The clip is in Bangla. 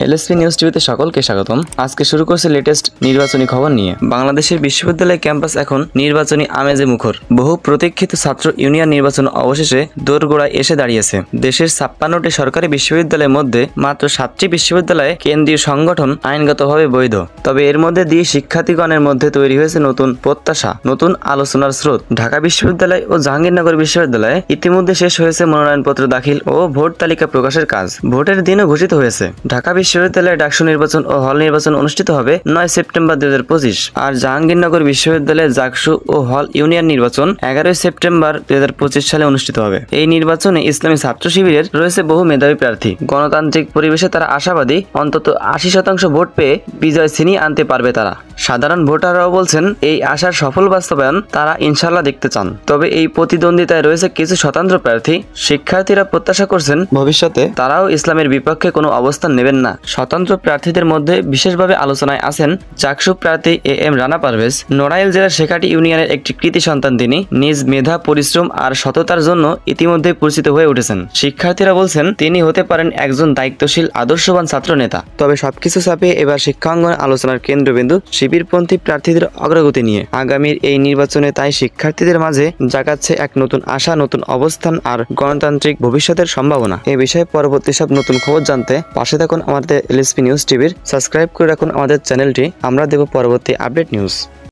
এলএসপি নিউজ টিভিতে সকলকে স্বাগতম। আজকে শুরু করছে লেটেস্ট নির্বাচনী খবর নিয়ে। বাংলাদেশের বিশ্ববিদ্যালয় ক্যাম্পাস এখন নির্বাচনী আমেজে মুখর। বহু প্রতীক্ষিত ছাত্র ইউনিয়ন নির্বাচন অবশেষে দোরগোড়ায় এসে দাঁড়িয়েছে। দেশের ৫৬টি সরকারি বিশ্ববিদ্যালয়ের মধ্যে মাত্র ৭টি বিশ্ববিদ্যালয়ে কেন্দ্রীয় সংগঠন আইনগতভাবে বৈধ। তবে এর মধ্যে দিয়ে শিক্ষার্থীগণের মধ্যে তৈরি হয়েছে নতুন প্রত্যাশা, নতুন আলোচনার স্রোত। ঢাকা বিশ্ববিদ্যালয় ও জাহাঙ্গীরনগর বিশ্ববিদ্যালয়ে ইতিমধ্যে শেষ হয়েছে মনোনয়নপত্র দাখিল ও ভোট তালিকা প্রকাশের কাজ। ভোটের দিনও ঘোষিত হয়েছে। ঢাকা বিশ্ববিদ্যালয়ে ডাকসু নির্বাচন ও হল নির্বাচন অনুষ্ঠিত হবে ৯ সেপ্টেম্বর ২০২৫। আর জাহাঙ্গীরনগর বিশ্ববিদ্যালয়ে জাকসু ও হল ইউনিয়ন নির্বাচন ১১ সেপ্টেম্বর ২০২৫ সালে অনুষ্ঠিত হবে। এই নির্বাচনে ইসলামী ছাত্র শিবিরের রয়েছে বহু মেধাবী প্রার্থী। গণতান্ত্রিক পরিবেশে তারা আশাবাদী অন্তত ৮০% ভোট পেয়ে বিজয় ছিনিয়ে আনতে পারবে তারা। সাধারণ ভোটাররাও বলছেন এই আশার সফল বাস্তবায়ন তারা ইনশাল্লাহ দেখতে চান। তবে এই প্রতিদ্বন্দ্বিতায় রয়েছে কিছু স্বতন্ত্র প্রার্থী। শিক্ষার্থীরা প্রত্যাশা করছেন ভবিষ্যতে তারাও ইসলামের বিপক্ষে কোনো অবস্থান নেবেন না। স্বতন্ত্র প্রার্থীদের মধ্যে বিশেষভাবে আলোচনায় আছেন জাকসু প্রার্থী এম রানা পারভেজ। নড়াইল জেলার শেখাটি ইউনিয়নের একটি কৃতি সন্তান তিনি। নিজ মেধা, পরিশ্রম আর সততার জন্য ইতিমধ্যে পরিচিত হয়ে উঠেছেন। শিক্ষার্থীরা বলছেন তিনি হতে পারেন একজন দায়িত্বশীল, আদর্শবান ছাত্র নেতা। তবে সবকিছু ছাপিয়ে এবার শিক্ষাঙ্গন আলোচনার কেন্দ্রবিন্দু শিবিরপন্থী প্রার্থীদের অগ্রগতি নিয়ে। আগামীর এই নির্বাচনে তাই শিক্ষার্থীদের মাঝে জাগাচ্ছে এক নতুন আশা, নতুন অবস্থান আর গণতান্ত্রিক ভবিষ্যতের সম্ভাবনা। এ বিষয়ে পরবর্তী সব নতুন খবর জানতে পাশে থাকুন আমাদের এলএসপি নিউজ টিভির। সাবস্ক্রাইব করে রাখুন আমাদের চ্যানেলটি। আমরা দেব পরবর্তী আপডেট নিউজ।